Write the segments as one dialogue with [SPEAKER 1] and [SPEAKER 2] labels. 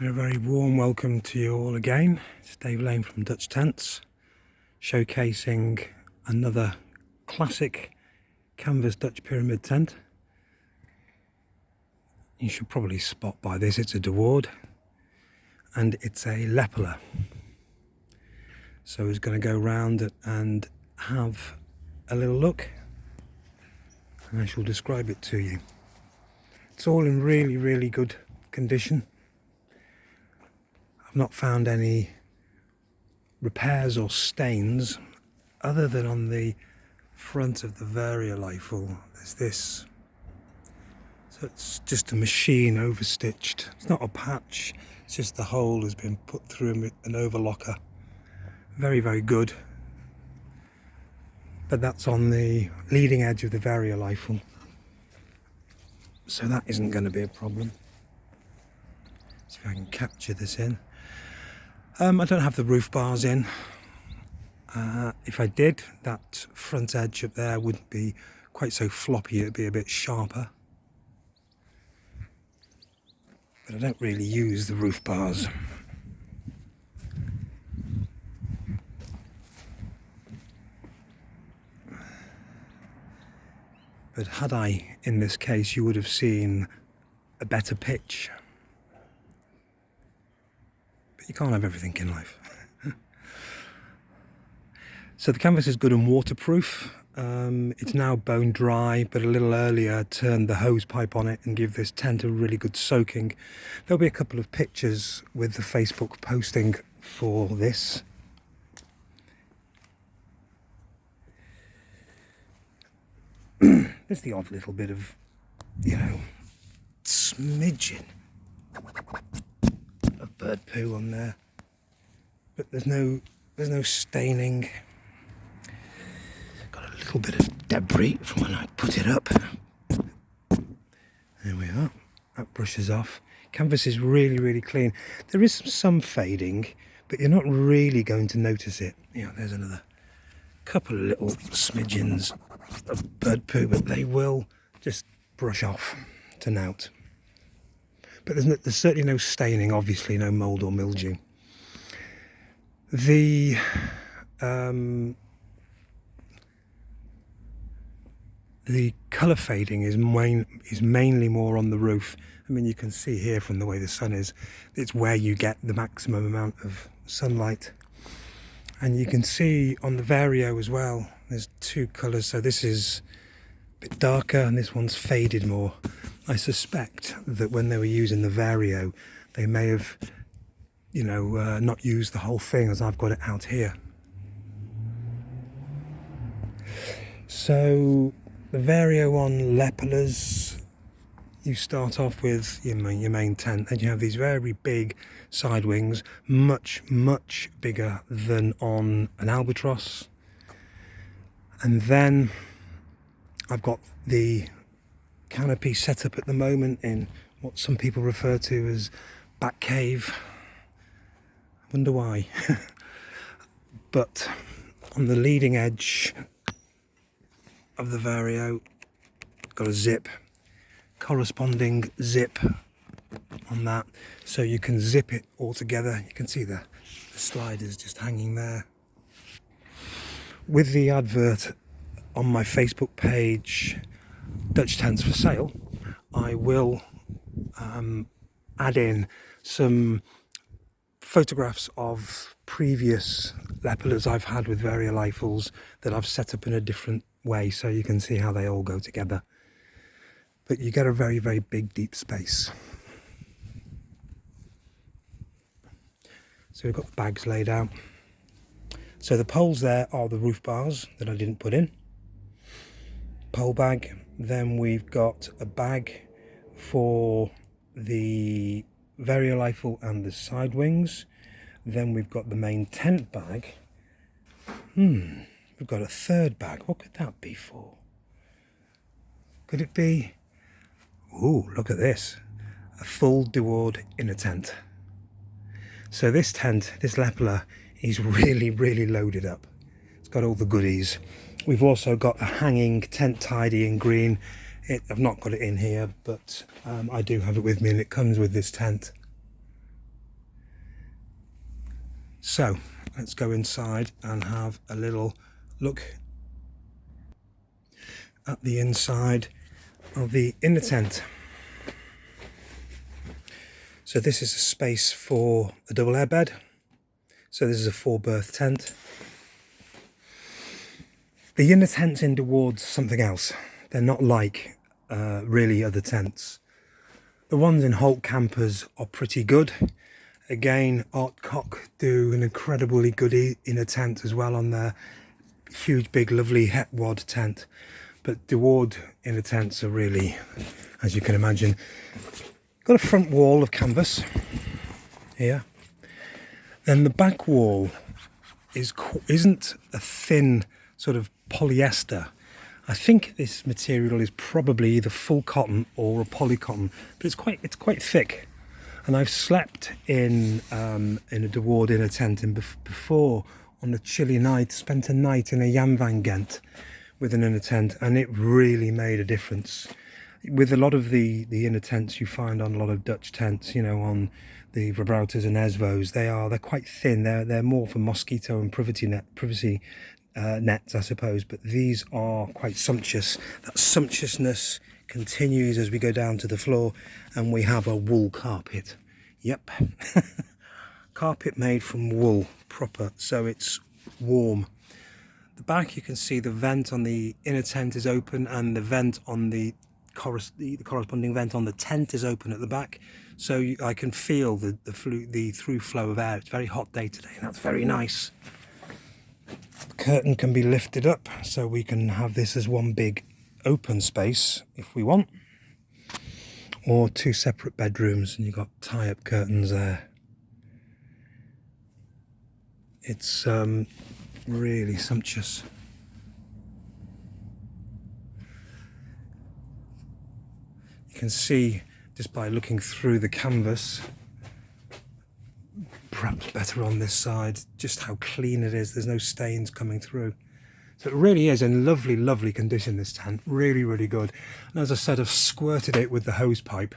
[SPEAKER 1] A very warm welcome to you all again. It's Dave Lane from Dutch Tents, showcasing another classic canvas Dutch pyramid tent. You should probably spot by this, it's a Waard and it's a Leppy. So he's going to go round and have a little look and I shall describe it to you. It's all in really good condition. I've not found any repairs or stains other than on the front of the Vario rifle. There's this, so it's just a machine overstitched. It's not a patch, it's just the hole has been put through an overlocker. Very good, but that's on the leading edge of the Vario rifle, so that isn't going to be a problem. See if I can capture this in. I don't have the roof bars in. If I did, that front edge up there wouldn't be quite so floppy, it'd be a bit sharper. But I don't really use the roof bars. But had I, in this case, you would have seen a better pitch. But you can't have everything in life. So the canvas is good and waterproof. It's now bone dry, but a little earlier I turned the hose pipe on it and give this tent a really good soaking. There'll be a couple of pictures with the Facebook posting for this. There's the odd little bit of, smidgen of bird poo on there, but there's no staining. Got a little bit of debris from when I put it up. There we are. That brushes off. Canvas is really clean. There is some fading, but you're not really going to notice it. There's another couple of little smidgens of bird poo, but they will just brush off to nout. But there's certainly no staining, obviously no mould or mildew. The colour fading is mainly more on the roof. I mean, you can see here from the way the sun is, it's where you get the maximum amount of sunlight. And you can see on the Vario as well, there's two colours. So this is a bit darker and this one's faded more. I suspect that when they were using the Vario, they may have, not used the whole thing as I've got it out here. So the Vario on Leppy, you start off with your main tent, and you have these very big side wings, much bigger than on an albatross. And then I've got the canopy set up at the moment in what some people refer to as back cave. I wonder why. But on the leading edge of the Vario, got a zip, corresponding zip on that, so you can zip it all together. You can see the sliders just hanging there. With the advert on my Facebook page, Dutch Tents for Sale, I will add in some photographs of previous Leppys I've had with Vario rifles that I've set up in a different way, so you can see how they all go together. But you get a very big deep space. So we've got the bags laid out. So the poles there are the roof bars that I didn't put in. Pole bag. Then we've got a bag for the Vario rifle and the side wings. Then we've got the main tent bag. We've got a third bag. What could that be for? Could it be... Ooh, look at this. A full Waard Innertent. So this tent, this Leppy, is really loaded up. It's got all the goodies. We've also got a hanging tent tidy in green. I've not got it in here, but I do have it with me, and it comes with this tent. So let's go inside and have a little look at the inside of the inner tent. So this is a space for a double airbed. So this is a 4-berth tent. The inner tents in Ward's something else. They're not like really other tents. The ones in Holt campers are pretty good. Again, Artcock do an incredibly good inner tent as well on their huge, big, lovely Waard tent. But the Waard inner tents are really, as you can imagine, got a front wall of canvas here. Then the back wall isn't a thin sort of polyester. I think this material is probably either full cotton or a polycotton, but it's quite thick. And I've slept in a Ward inner tent before on a chilly night. Spent a night in a Jamvan Ghent with an inner tent, and it really made a difference. With a lot of the inner tents you find on a lot of Dutch tents, you know, on the Verbrauters and Esvos, they're quite thin. They're more for mosquito and privacy nets, I suppose, but these are quite sumptuous. That sumptuousness continues as we go down to the floor, and we have a wool carpet. Yep. Carpet made from wool, proper, so it's warm. The back, you can see the vent on the inner tent is open, and the vent on the corresponding vent on the tent is open at the back, so I can feel the through flow of air. It's a very hot day today, and that's very nice. The curtain can be lifted up, so we can have this as one big open space if we want, or 2 separate bedrooms, and you've got tie-up curtains there. It's really sumptuous. You can see just by looking through the canvas, perhaps better on this side, just how clean it is. There's no stains coming through. So it really is in lovely, lovely condition, this tent. Really, really good. And as I said, I've squirted it with the hose pipe,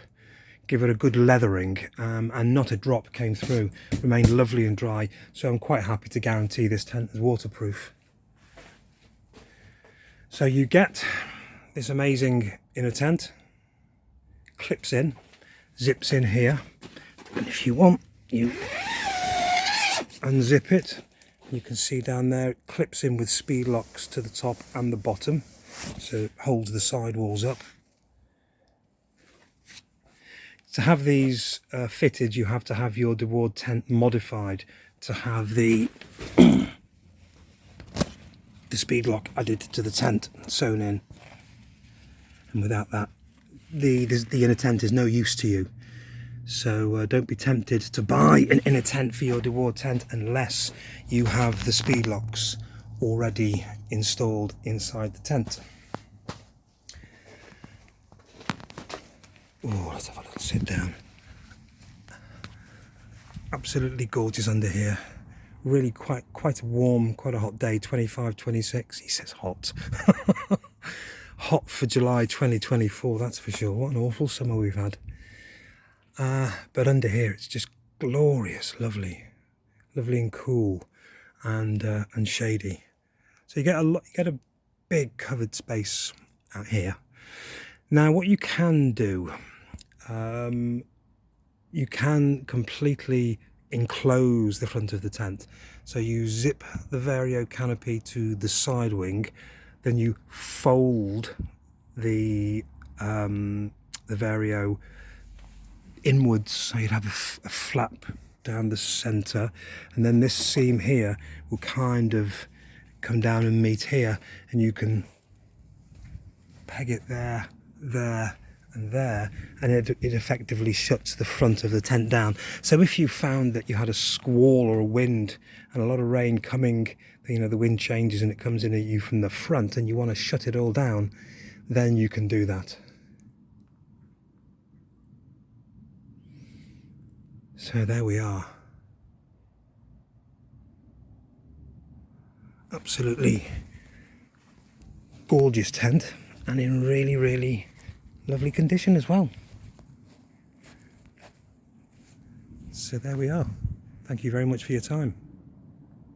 [SPEAKER 1] give it a good leathering, and not a drop came through. Remained lovely and dry. So I'm quite happy to guarantee this tent is waterproof. So you get this amazing inner tent. Clips in, zips in here, and if you want, you unzip it. You can see down there it clips in with speed locks to the top and the bottom, so it holds the side walls up. To have these fitted, you have to have your Ward tent modified to have the the speed lock added to the tent sewn in, and without that the inner tent is no use to you. So don't be tempted to buy an inner tent for your Ward tent unless you have the speed locks already installed inside the tent. Oh, let's have a little sit down. Absolutely gorgeous under here. Really quite warm, quite a hot day. 25, 26. He says hot. Hot for July 2024, that's for sure. What an awful summer we've had. But under here it's just glorious, lovely and cool, and shady. So you get a big covered space out here. Now what you can do, you can completely enclose the front of the tent. So you zip the Vario canopy to the side wing, then you fold the Vario inwards, so you'd have a flap down the centre, and then this seam here will kind of come down and meet here, and you can peg it there, and there, and it effectively shuts the front of the tent down. So if you found that you had a squall or a wind and a lot of rain coming, you know, the wind changes and it comes in at you from the front, and you want to shut it all down, then you can do that. So there we are. Absolutely gorgeous tent, and in really, really lovely condition as well. So there we are. Thank you very much for your time.